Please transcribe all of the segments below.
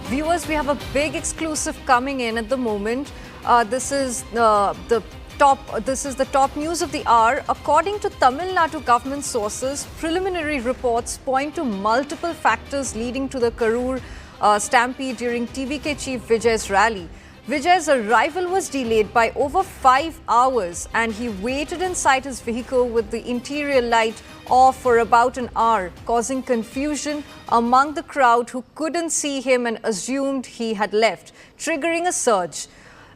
Viewers, we have a big exclusive coming in at the moment. This is the top news of the hour. According to Tamil Nadu government sources, preliminary reports point to multiple factors leading to the Karur stampede during TVK chief Vijay's rally. Vijay's arrival was delayed by over 5 hours and he waited inside his vehicle with the interior light off for about an hour, causing confusion among the crowd who couldn't see him and assumed he had left, triggering a surge,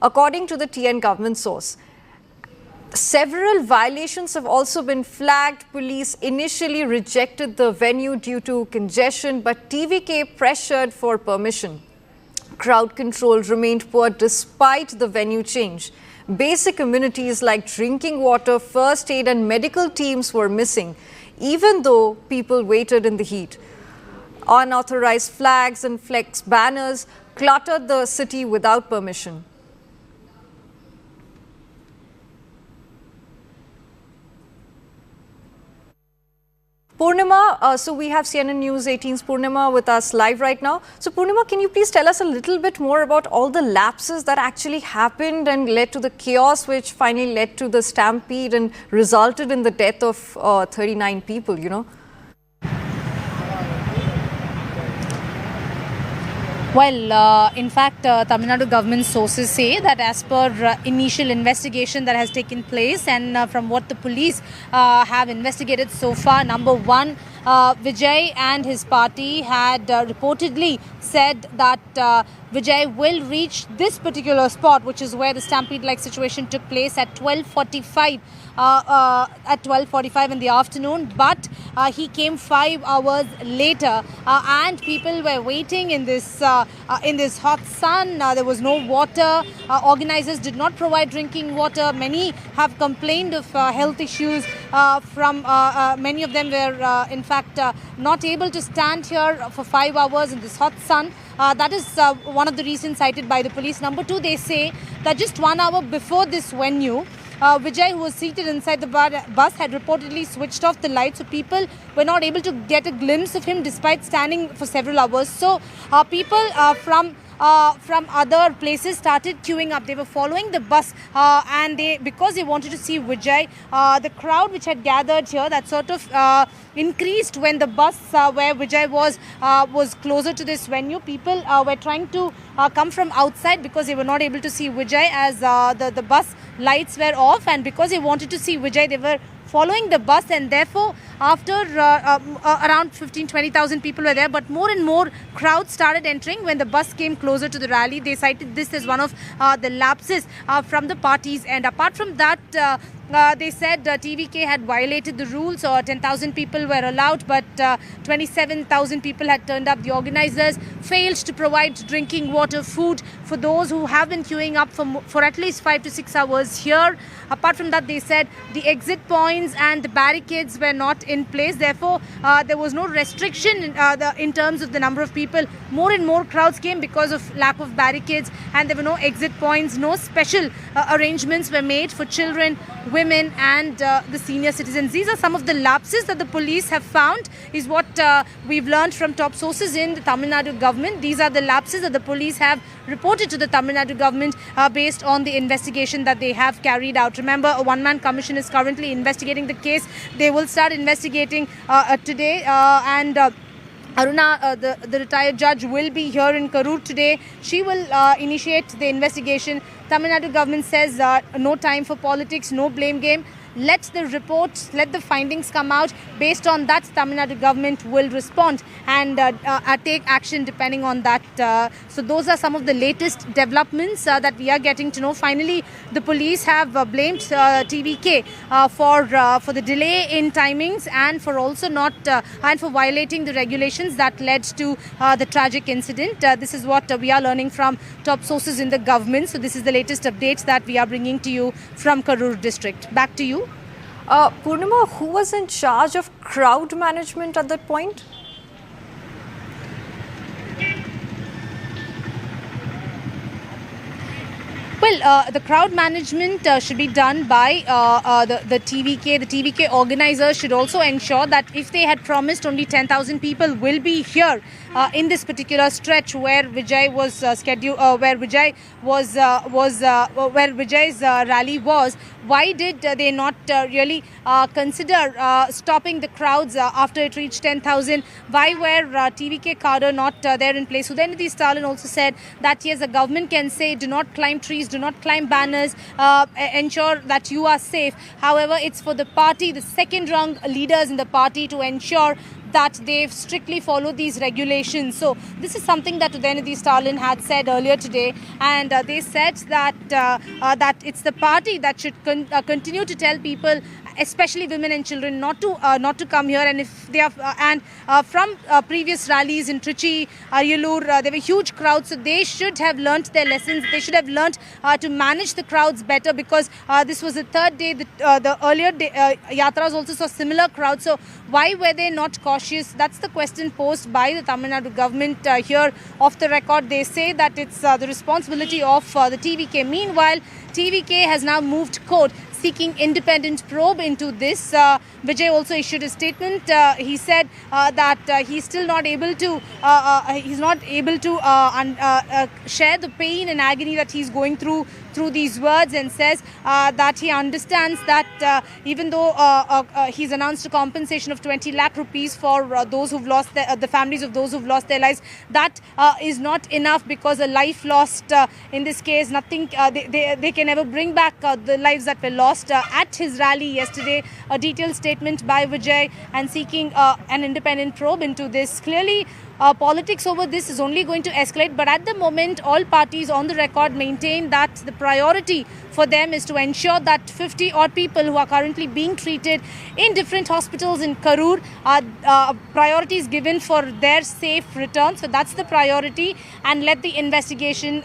according to the TN government source. Several violations have also been flagged. Police initially rejected the venue due to congestion, but TVK pressured for permission. Crowd control remained poor despite the venue change. Basic amenities like drinking water, first aid and medical teams were missing, even though people waited in the heat. Unauthorized flags and flex banners cluttered the city without permission. Purnima, so we have CNN News 18's Purnima with us live right now. So Purnima, can you please tell us a little bit more about all the lapses that actually happened and led to the chaos which finally led to the stampede and resulted in the death of 39 people, you know? Well, in fact, Tamil Nadu government sources say that as per initial investigation that has taken place and from what the police have investigated so far, number one, Vijay and his party had reportedly said that Vijay will reach this particular spot, which is where the stampede-like situation took place at 12:45 in the afternoon. But he came 5 hours later, and people were waiting in this hot sun. There was no water. Organizers did not provide drinking water. Many have complained of health issues. Many of them were, in fact, not able to stand here for 5 hours in this hot sun. That is one of the reasons cited by the police. Number two, they say that just 1 hour before this venue, Vijay, who was seated inside the bus, had reportedly switched off the lights, so people were not able to get a glimpse of him despite standing for several hours. So people from other places started queuing up. They were following the bus and because they wanted to see Vijay. The crowd which had gathered here, that sort of increased when the bus where Vijay was closer to this venue. People were trying to come from outside because they were not able to see Vijay as the bus lights were off, and because they wanted to see Vijay, they were following the bus, and therefore after around 15,000-20,000 people were there, but more and more crowds started entering when the bus came closer to the rally. They cited this as one of the lapses from the parties, and apart from that, they said TVK had violated the rules, or 10,000 people were allowed, but 27,000 people had turned up. The organizers failed to provide drinking water, food for those who have been queuing up for at least 5 to 6 hours here. Apart from that, they said the exit points and the barricades were not in place. Therefore, there was no restriction in terms of the number of people. More and more crowds came because of lack of barricades, and there were no exit points. No special arrangements were made for children, women and the senior citizens. These are some of the lapses that the police have found, is what we've learned from top sources in the Tamil Nadu government. These are the lapses that the police have reported to the Tamil Nadu government based on the investigation that they have carried out. Remember, a one-man commission is currently investigating the case. They will start investigating today and Aruna, the retired judge, will be here in Karur today. She will initiate the investigation. Tamil Nadu government says no time for politics, no blame game. Let the reports, let the findings come out. Based on that, Tamil Nadu government will respond and take action depending on that. So those are some of the latest developments that we are getting to know. Finally, the police have blamed TVK for the delay in timings and for also not and for violating the regulations that led to the tragic incident. This is what we are learning from top sources in the government. So this is the latest updates that we are bringing to you from Karur district. Back to you. Purnima, who was in charge of crowd management at that point? Well, the crowd management should be done by the TVK. The TVK organizers should also ensure that if they had promised only 10,000 people will be here in this particular stretch where Vijay was scheduled, where Vijay's rally was, why did they not really consider stopping the crowds after it reached 10,000? Why were TVK cadre not there in place? Udayanidhi Stalin also said that yes, the government can say do not climb trees, do not climb banners, ensure that you are safe. However, it's for the party, the second rung leaders in the party, to ensure that they've strictly followed these regulations. So this is something that Udayanidhi Stalin had said earlier today, and they said that that it's the party that should continue to tell people, especially women and children, not to come here. And if they are from previous rallies in Trichy, Ariyalur, there were huge crowds, so they should have learnt their lessons. They should have learnt to manage the crowds better, because this was the third day. The earlier day, yatras also saw similar crowds. So why were they not cautious? That's the question posed by the Tamil Nadu government here. Off the record, they say that it's the responsibility of the TVK. Meanwhile, TVK has now moved court, seeking independent probe into this. Vijay also issued a statement. He said that he's still not able to share the pain and agony that he's going through these words, and says that he understands that even though he's announced a compensation of 20 lakh rupees for those who've lost the families of those who've lost their lives, that is not enough, because a life lost in this case, nothing they can never bring back the lives that were lost. At his rally yesterday, a detailed statement by Vijay, and seeking an independent probe into this. Clearly, politics over this is only going to escalate, but at the moment all parties on the record maintain that the priority for them is to ensure that 50 odd people who are currently being treated in different hospitals in Karur, priority is given for their safe return. So that's the priority, and let the investigation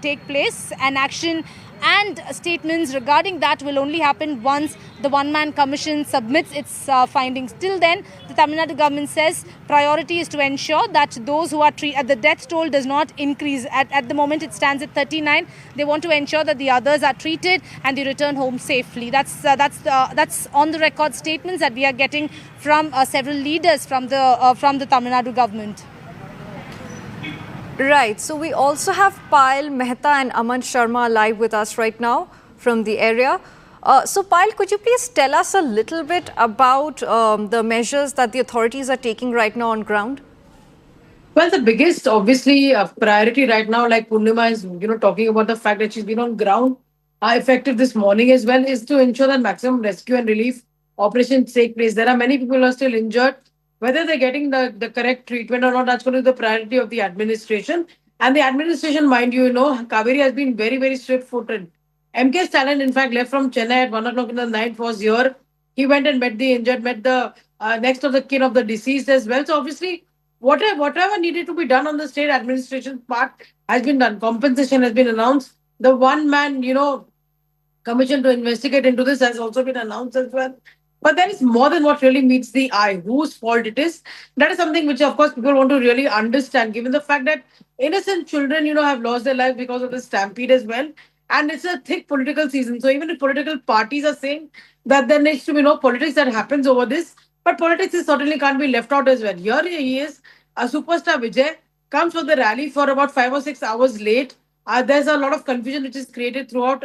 take place, and action and statements regarding that will only happen once the one-man commission submits its findings. Till then, the Tamil Nadu government says priority is to ensure that those who are treated, the death toll does not increase. At the moment, it stands at 39. They want to ensure that the others are treated and they return home safely. That's on the record statements that we are getting from several leaders from the Tamil Nadu government. Right. So we also have Payal Mehta and Aman Sharma live with us right now from the area. So Payal, could you please tell us a little bit about the measures that the authorities are taking right now on ground? Well, the biggest, obviously, priority right now, like Purnima is, talking about the fact that she's been on ground effective this morning as well, is to ensure that maximum rescue and relief operations take place. There are many people who are still injured. Whether they're getting the correct treatment or not, that's going to be the priority of the administration. And the administration, mind you, Kaveri has been very, very swift-footed. MK Stalin, in fact, left from Chennai at 1 o'clock in the night, was here. He went and met the injured, met the next of the kin of the deceased as well. So obviously, whatever needed to be done on the state administration part has been done. Compensation has been announced. The one-man, commission to investigate into this has also been announced as well. But there is more than what really meets the eye, whose fault it is. That is something which, of course, people want to really understand, given the fact that innocent children, have lost their lives because of the stampede as well. And it's a thick political season. So even if political parties are saying that there needs to be no politics that happens over this, but politics certainly can't be left out as well. Here he is, a superstar Vijay, comes for the rally for about 5 or 6 hours late. There's a lot of confusion which is created throughout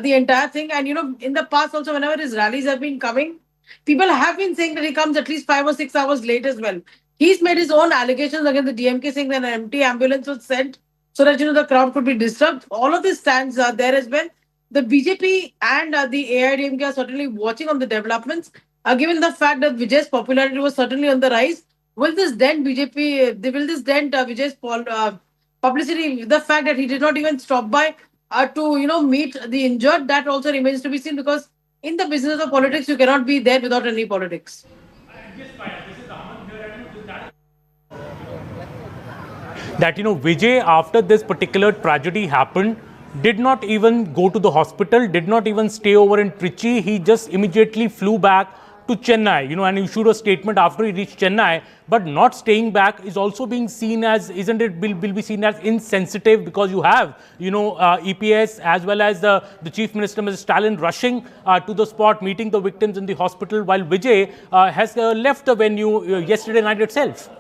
the entire thing. And, in the past also, whenever his rallies have been coming, people have been saying that he comes at least 5 or 6 hours late as well. He's made his own allegations against the DMK, saying that an empty ambulance was sent so that, the crowd could be disturbed. All of this stands there as well. The BJP and the AIDMK are certainly watching on the developments. Given the fact that Vijay's popularity was certainly on the rise, will this dent Vijay's publicity? The fact that he did not even stop by to meet the injured, that also remains to be seen, because in the business of politics, you cannot be there without any politics. That Vijay, after this particular tragedy happened, did not even go to the hospital, did not even stay over in Trichy. He just immediately flew back to Chennai, and issued a statement after he reached Chennai. But not staying back is also being seen as, will be seen as insensitive, because you have, EPS as well as the Chief Minister, Mr. Stalin, rushing to the spot, meeting the victims in the hospital, while Vijay has left the venue yesterday night itself.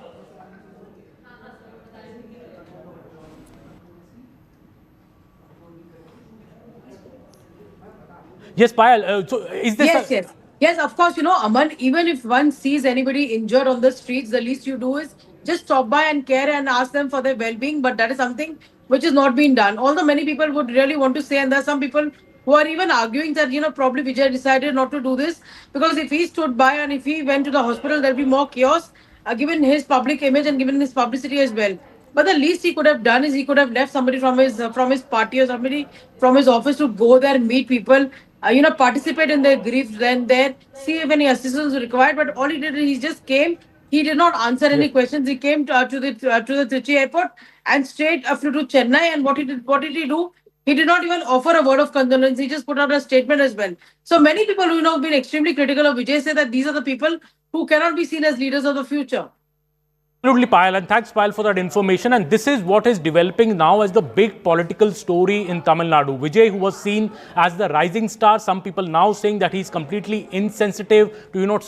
Yes, Payal. So is this? Yes, of course, Aman, even if one sees anybody injured on the streets, the least you do is just stop by and care and ask them for their well-being. But that is something which is not being done. Although many people would really want to say, and there are some people who are even arguing that, probably Vijay decided not to do this because if he stood by and if he went to the hospital, there'll be more chaos, given his public image and given his publicity as well. But the least he could have done is he could have left somebody from his party or somebody from his office to go there and meet people, participate in their grief, then there, see if any assistance is required. But all he did is he just came. He did not answer any questions. He came to the Trichy airport and straight flew to Chennai. And what did he do? He did not even offer a word of condolence. He just put out a statement as well. So many people who have been extremely critical of Vijay say that these are the people who cannot be seen as leaders of the future. Absolutely, Payal, and thanks, Payal, for that information. And this is what is developing now as the big political story in Tamil Nadu. Vijay, who was seen as the rising star, some people now saying that he's completely insensitive to not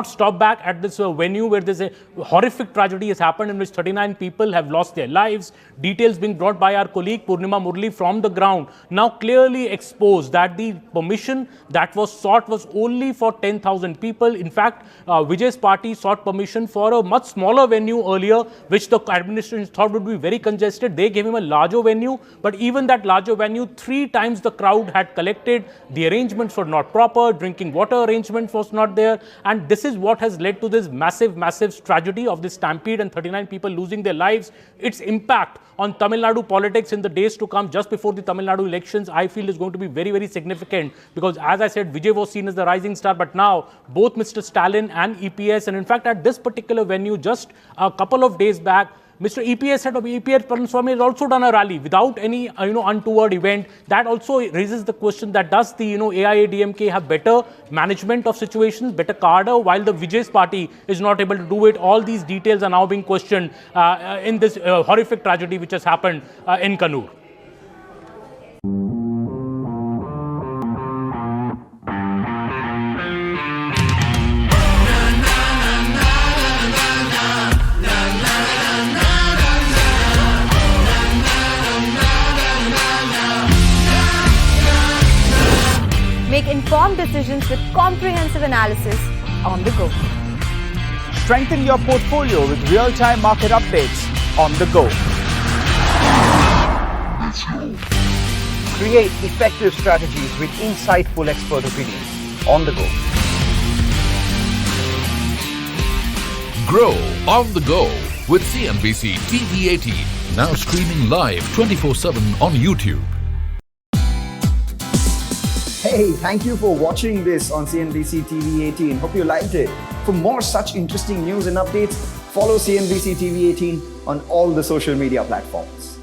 stop back at this venue where there's a horrific tragedy has happened in which 39 people have lost their lives. Details being brought by our colleague Purnima Murli from the ground now clearly expose that the permission that was sought was only for 10,000 people. In fact, Vijay's party sought permission for a much smaller venue earlier, which the administration thought would be very congested. They gave him a larger venue, but even that larger venue, 3 times the crowd had collected. The arrangements were not proper. Drinking water arrangements was not there. And this is what has led to this massive, massive tragedy of this stampede and 39 people losing their lives. Its impact on Tamil Nadu politics in the days to come, just before the Tamil Nadu elections, I feel is going to be very, very significant, because as I said, Vijay was seen as the rising star, but now both Mr. Stalin and EPS, and in fact at this particular venue just a couple of days back, Mr. EPS head of EPS Palaniswamy has also done a rally without any untoward event. That also raises the question that does the AIADMK have better management of situations, better cadre, while the Vijay's party is not able to do it. All these details are now being questioned in this horrific tragedy which has happened in Karur. Make informed decisions with comprehensive analysis on the go. Strengthen your portfolio with real-time market updates on the go. Create effective strategies with insightful expert opinions on the go. Grow on the go with CNBC TV 18, now streaming live 24/7 on YouTube. Hey, thank you for watching this on CNBC TV 18. Hope you liked it. For more such interesting news and updates, follow CNBC TV 18 on all the social media platforms.